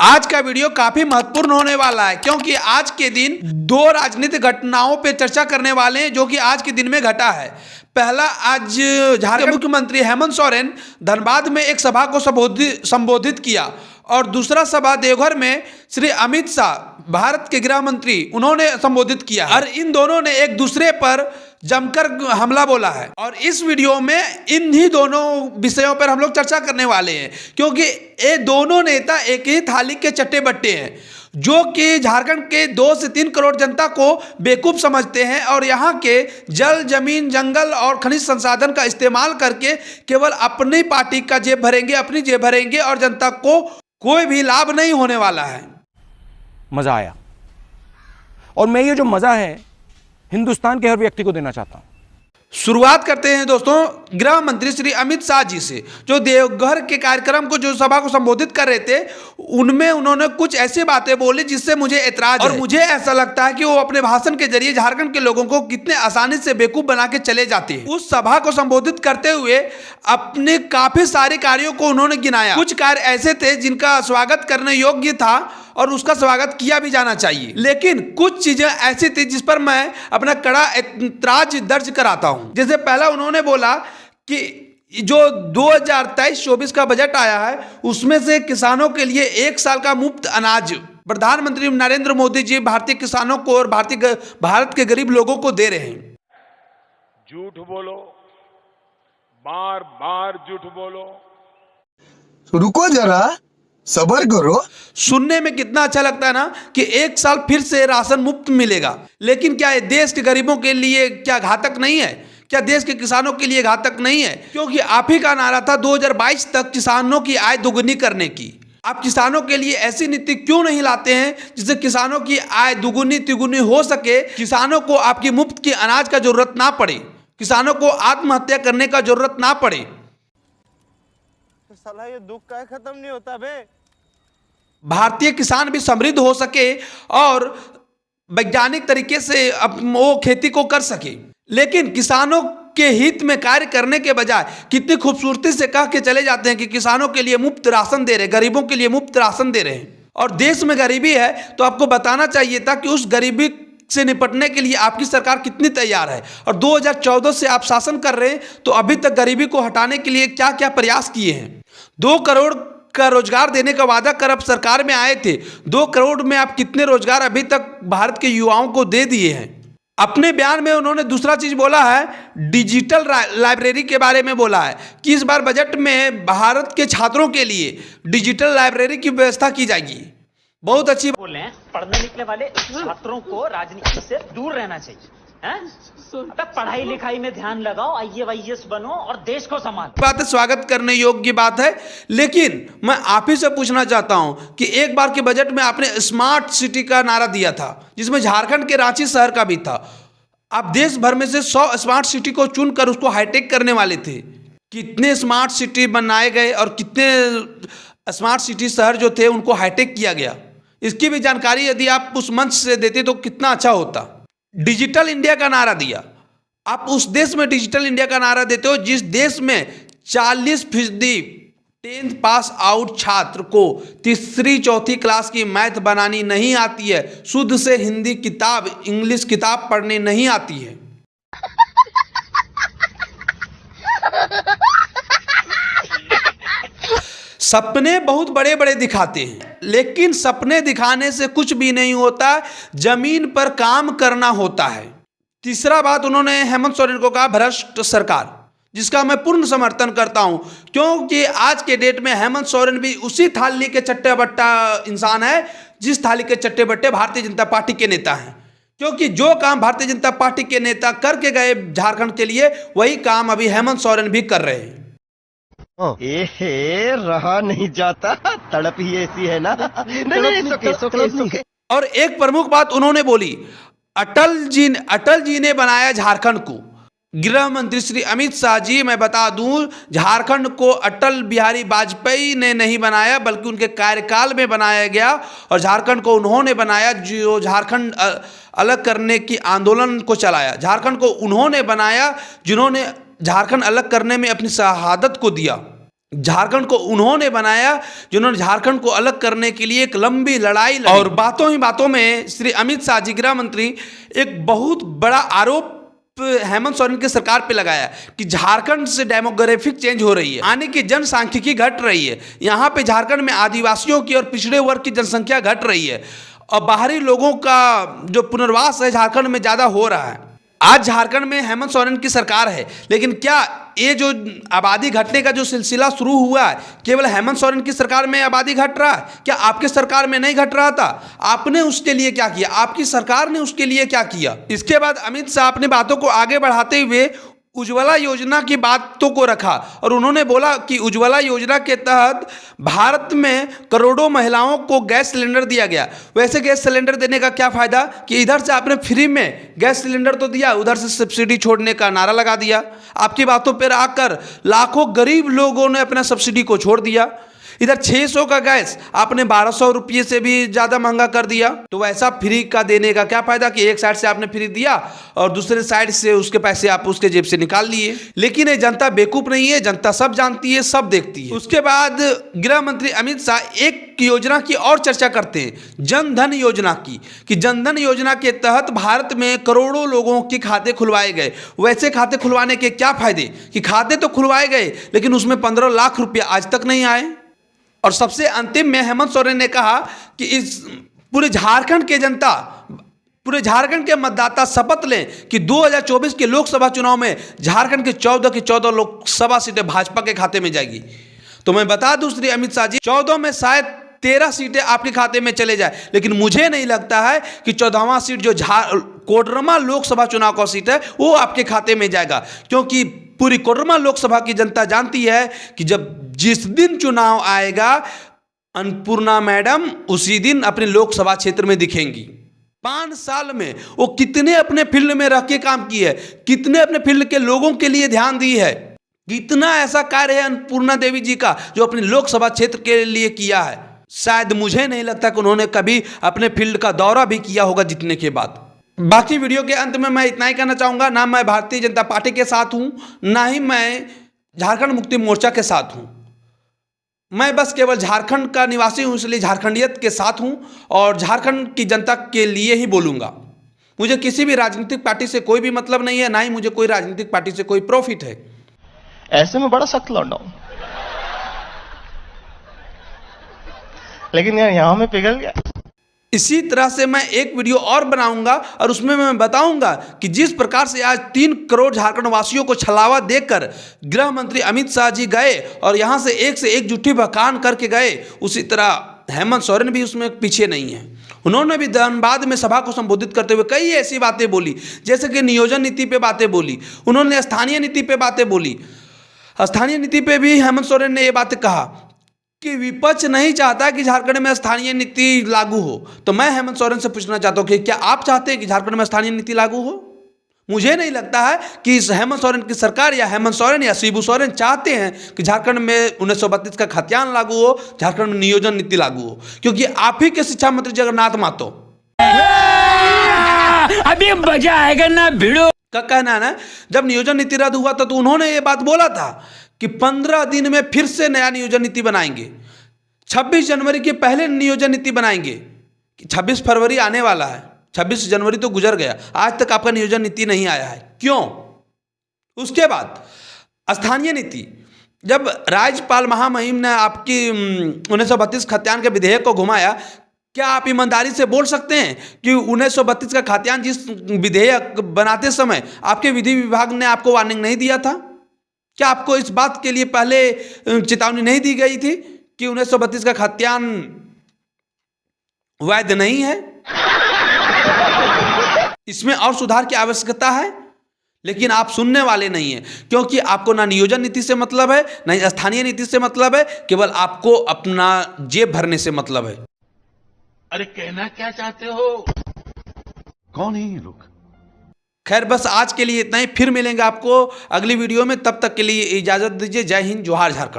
आज का वीडियो काफी महत्वपूर्ण होने वाला है क्योंकि आज के दिन दो राजनीतिक घटनाओं पे चर्चा करने वाले हैं जो कि आज के दिन में घटा है। पहला, आज झारखंड के मुख्यमंत्री हेमंत सोरेन धनबाद में एक सभा को संबोधित किया और दूसरा सभा देवघर में श्री अमित शाह भारत के गृह मंत्री उन्होंने संबोधित किया और इन दोनों ने एक दूसरे पर जमकर हमला बोला है। और इस वीडियो में इन्हीं दोनों विषयों पर हम लोग चर्चा करने वाले हैं क्योंकि ये दोनों नेता एक ही थाली के चट्टे बट्टे हैं जो कि झारखंड के 2 से 3 करोड़ जनता को बेवकूफ़ समझते हैं और यहाँ के जल, जमीन, जंगल और खनिज संसाधन का इस्तेमाल करके केवल अपनी पार्टी का जेब भरेंगे, अपनी जेब भरेंगे और जनता को कोई भी लाभ नहीं होने वाला है। मज़ा आया और मैं ये जो मज़ा है हिंदुस्तान के हर व्यक्ति को देना चाहता हूं। शुरुआत करते हैं दोस्तों गृह मंत्री श्री अमित शाह जी से, जो देवघर के कार्यक्रम को जो सभा को संबोधित कर रहे थे उनमें उन्होंने कुछ ऐसी बातें बोली जिससे मुझे ऐतराज है। और मुझे ऐसा लगता है कि वो अपने भाषण के जरिए झारखंड के लोगों को कितने आसानी से बेवकूफ बना के चले जाते हैं। उस सभा को संबोधित करते हुए अपने काफी सारे कार्यों को उन्होंने गिनाया। कुछ कार्य ऐसे थे जिनका स्वागत करने योग्य था और उसका स्वागत किया भी जाना चाहिए, लेकिन कुछ चीजें ऐसी थी जिस पर मैं अपना कड़ा ऐतराज दर्ज कराता हूं। जैसे पहला उन्होंने बोला कि जो 2023-24 का बजट आया है उसमें से किसानों के लिए 1 साल का मुफ्त अनाज प्रधानमंत्री नरेंद्र मोदी जी भारतीय किसानों को और भारत के गरीब लोगों को दे रहे हैं। झूठ बोलो, बार बार झूठ बोलो। रुको जरा, सबर करो। सुनने में कितना अच्छा लगता है ना कि 1 साल फिर से राशन मुफ्त मिलेगा, लेकिन क्या ये देश के गरीबों के लिए क्या घातक नहीं है? क्या देश के किसानों के लिए घातक नहीं है? क्योंकि आप ही का नारा था 2022 तक किसानों की आय दोगुनी करने की। आप किसानों के लिए ऐसी नीति क्यों नहीं लाते हैं जिससे किसानों की आय दुगुनी तिगुनी हो सके, किसानों को आपकी मुफ्त की अनाज का जरूरत ना पड़े, किसानों को आत्महत्या करने का जरूरत ना पड़े। साला ये दुख का खत्म नहीं होता बे। भारतीय किसान भी समृद्ध हो सके और वैज्ञानिक तरीके से वो खेती को कर सके, लेकिन किसानों के हित में कार्य करने के बजाय कितनी खूबसूरती से कह के चले जाते हैं कि किसानों के लिए मुफ्त राशन दे रहे, गरीबों के लिए मुफ्त राशन दे रहे हैं। और देश में गरीबी है तो आपको बताना चाहिए था कि उस गरीबी से निपटने के लिए आपकी सरकार कितनी तैयार है। और 2014 से आप शासन कर रहे हैं तो अभी तक गरीबी को हटाने के लिए क्या क्या प्रयास किए हैं। 2 करोड़ का रोजगार देने का वादा कर अब सरकार में आए थे, 2 करोड़ में आप कितने रोजगार अभी तक भारत के युवाओं को दे दिए हैं? अपने बयान में उन्होंने दूसरा चीज बोला है, डिजिटल लाइब्रेरी के बारे में बोला है कि इस बार बजट में भारत के छात्रों के लिए डिजिटल लाइब्रेरी की व्यवस्था की जाएगी। बहुत अच्छी बोले हैं, पढ़ने निकले वाले छात्रों को राजनीति से दूर रहना चाहिए। अबे पढ़ाई लिखाई में ध्यान लगाओ, IAS बनो और देश को संभालो। बात है, स्वागत करने योग्य बात है, लेकिन मैं आप ही से पूछना चाहता हूं कि एक बार के बजट में आपने स्मार्ट सिटी का नारा दिया था जिसमें झारखंड के रांची शहर का भी था। आप देश भर में से 100 स्मार्ट सिटी को चुनकर उसको हाईटेक करने वाले थे। कितने स्मार्ट सिटी बनाए गए और कितने स्मार्ट सिटी शहर जो थे उनको हाईटेक किया गया, इसकी भी जानकारी यदि आप उस मंच से देते तो कितना अच्छा होता। डिजिटल इंडिया का नारा दिया, आप उस देश में डिजिटल इंडिया का नारा देते हो जिस देश में 40% 10th पास आउट छात्र को तीसरी चौथी क्लास की मैथ बनानी नहीं आती है, शुद्ध से हिंदी किताब, इंग्लिश किताब पढ़ने नहीं आती है। सपने बहुत बड़े बड़े दिखाते हैं, लेकिन सपने दिखाने से कुछ भी नहीं होता, जमीन पर काम करना होता है। तीसरा बात उन्होंने हेमंत सोरेन को कहा भ्रष्ट सरकार, जिसका मैं पूर्ण समर्थन करता हूं क्योंकि आज के डेट में हेमंत सोरेन भी उसी थाली के चट्टे बट्टा इंसान है जिस थाली के चट्टे बट्टे भारतीय जनता पार्टी के नेता हैं। क्योंकि जो काम भारतीय जनता पार्टी के नेता करके गए झारखंड के लिए वही काम अभी हेमंत सोरेन भी कर रहे हैं। रहा नहीं जाता, तड़प ही ऐसी है ना। नहीं, और एक प्रमुख बात उन्होंने बोली, अटल जी ने बनाया झारखंड को। गृह मंत्री श्री अमित शाह जी, मैं बता दूं, झारखंड को अटल बिहारी वाजपेयी ने नहीं बनाया बल्कि उनके कार्यकाल में बनाया गया और झारखंड को उन्होंने बनाया जो झारखंड अलग करने की आंदोलन को चलाया। झारखंड को उन्होंने बनाया जिन्होंने झारखंड अलग करने में अपनी शहादत को दिया। झारखंड को उन्होंने बनाया जिन्होंने झारखंड को अलग करने के लिए एक लंबी लड़ाई लड़ी। और बातों ही बातों में श्री अमित शाह जी गृह मंत्री एक बहुत बड़ा आरोप हेमंत सोरेन की सरकार पे लगाया कि झारखंड से डेमोग्राफिक चेंज हो रही है, यानी कि जनसांख्यिकी घट रही है। यहाँ पे झारखंड में आदिवासियों की और पिछड़े वर्ग की जनसंख्या घट रही है और बाहरी लोगों का जो पुनर्वास है झारखंड में ज़्यादा हो रहा है। आज झारखंड में हेमंत सोरेन की सरकार है, लेकिन क्या ये जो आबादी घटने का जो सिलसिला शुरू हुआ है केवल हेमंत सोरेन की सरकार में आबादी घट रहा है? क्या आपकी सरकार में नहीं घट रहा था? आपने उसके लिए क्या किया? आपकी सरकार ने उसके लिए क्या किया? इसके बाद अमित शाह अपनी बातों को आगे बढ़ाते हुए उज्ज्वला योजना की बातों को रखा और उन्होंने बोला कि उज्ज्वला योजना के तहत भारत में करोड़ों महिलाओं को गैस सिलेंडर दिया गया। वैसे गैस सिलेंडर देने का क्या फ़ायदा कि इधर से आपने फ्री में गैस सिलेंडर तो दिया, उधर से सब्सिडी छोड़ने का नारा लगा दिया। आपकी बातों पर आकर लाखों गरीब लोगों ने अपना सब्सिडी को छोड़ दिया। इधर 600 का गैस आपने 1200 रुपये से भी ज़्यादा महंगा कर दिया। तो वैसा फ्री का देने का क्या फ़ायदा कि एक साइड से आपने फ्री दिया और दूसरे साइड से उसके पैसे आप उसके जेब से निकाल लिए। लेकिन ये जनता बेवकूफ़ नहीं है, जनता सब जानती है, सब देखती है। उसके बाद गृह मंत्री अमित शाह एक योजना की और चर्चा करते हैं, जन धन योजना की, कि जन धन योजना के तहत भारत में करोड़ों लोगों के खाते खुलवाए गए। वैसे खाते खुलवाने के क्या फ़ायदे कि खाते तो खुलवाए गए लेकिन उसमें 15 लाख रुपया आज तक नहीं आए। और सबसे अंतिम में हेमंत सोरेन ने कहा कि इस पूरे झारखंड के जनता, पूरे झारखंड के मतदाता शपथ लें कि 2024 के लोकसभा चुनाव में झारखंड के 14 की 14 लोकसभा सीटें भाजपा के खाते में जाएगी। तो मैं बता दूं श्री अमित शाह जी, 14 में शायद 13 सीटें आपके खाते में चले जाए, लेकिन मुझे नहीं लगता है कि 14वां सीट जो कोडरमा लोकसभा चुनाव का सीट है वो आपके खाते में जाएगा, क्योंकि पूरी कोडरमा लोकसभा की जनता जानती है कि जब जिस दिन चुनाव आएगा अन्नपूर्णा मैडम उसी दिन अपने लोकसभा क्षेत्र में दिखेंगी। 5 साल में वो कितने अपने फील्ड में रह के काम की है, कितने अपने फील्ड के लोगों के लिए ध्यान दी है, कितना ऐसा कार्य है अन्नपूर्णा देवी जी का जो अपने लोकसभा क्षेत्र के लिए किया है। शायद मुझे नहीं लगता कि उन्होंने कभी अपने फील्ड का दौरा भी किया होगा जीतने के बाद। बाकी वीडियो के अंत में मैं इतना ही कहना चाहूँगा, ना मैं भारतीय जनता पार्टी के साथ हूँ, ना ही मैं झारखंड मुक्ति मोर्चा के साथ हूँ। मैं बस केवल झारखंड का निवासी हूँ, इसलिए झारखंडियत के साथ हूँ और झारखंड की जनता के लिए ही बोलूँगा। मुझे किसी भी राजनीतिक पार्टी से कोई भी मतलब नहीं है, ना ही मुझे कोई राजनीतिक पार्टी से कोई प्रॉफिट है। ऐसे में बड़ा सख्त लौंडा हूं, लेकिन यार यहां में पिघल गया। इसी तरह से मैं एक वीडियो और बनाऊंगा और उसमें मैं बताऊंगा कि जिस प्रकार से आज 3 करोड़ झारखंड वासियों को छलावा देकर गृह मंत्री अमित शाह जी गए और यहां से एक झूठी बखान करके गए, उसी तरह हेमंत सोरेन भी उसमें पीछे नहीं है। उन्होंने भी धनबाद में सभा को संबोधित करते हुए कई ऐसी बातें बोली, जैसे कि नियोजन नीति पे बातें बोली, उन्होंने स्थानीय नीति पे बातें बोली। स्थानीय नीति पे भी हेमंत सोरेन ने ये बातें कहा कि विपक्ष नहीं चाहता कि झारखंड में स्थानीय नीति लागू हो। तो मैं हेमंत सोरेन से पूछना चाहता हूं कि क्या आप चाहते हैं कि झारखंड में स्थानीय नीति लागू हो? मुझे नहीं लगता है कि हेमंत सोरेन की सरकार या हेमंत सोरेन या शिबू सोरेन चाहते हैं कि झारखंड में 1932 का खतियान लागू हो, झारखंड में नियोजन नीति लागू हो, क्योंकि आप ही के शिक्षा मंत्री जगन्नाथ महतो अभी मजा आएगा ना भिड़ो का कहना है ना, जब नियोजन नीति रद्द हुआ था तो उन्होंने ये बात बोला था कि 15 दिन में फिर से नया नियोजन नीति बनाएंगे, 26 जनवरी के पहले नियोजन नीति बनाएंगे। 26 फरवरी आने वाला है, 26 जनवरी तो गुजर गया, आज तक आपका नियोजन नीति नहीं आया है, क्यों? उसके बाद स्थानीय नीति, जब राज्यपाल महामहिम ने आपकी 1932 खतियान के विधेयक को घुमाया, क्या आप ईमानदारी से बोल सकते हैं कि 1932 का खतियान जिस विधेयक बनाते समय आपके विधि विभाग ने आपको वार्निंग नहीं दिया था? क्या आपको इस बात के लिए पहले चेतावनी नहीं दी गई थी कि 1932 का खतियान वैध नहीं है, इसमें और सुधार की आवश्यकता है? लेकिन आप सुनने वाले नहीं हैं, क्योंकि आपको ना नियोजन नीति से मतलब है, ना स्थानीय नीति से मतलब है, केवल आपको अपना जेब भरने से मतलब है। अरे कहना क्या चाहते हो? कौन है ये लोग? खैर बस आज के लिए इतना ही, फिर मिलेंगे आपको अगली वीडियो में, तब तक के लिए इजाजत दीजिए। जय हिंद, जोहार झारखंड।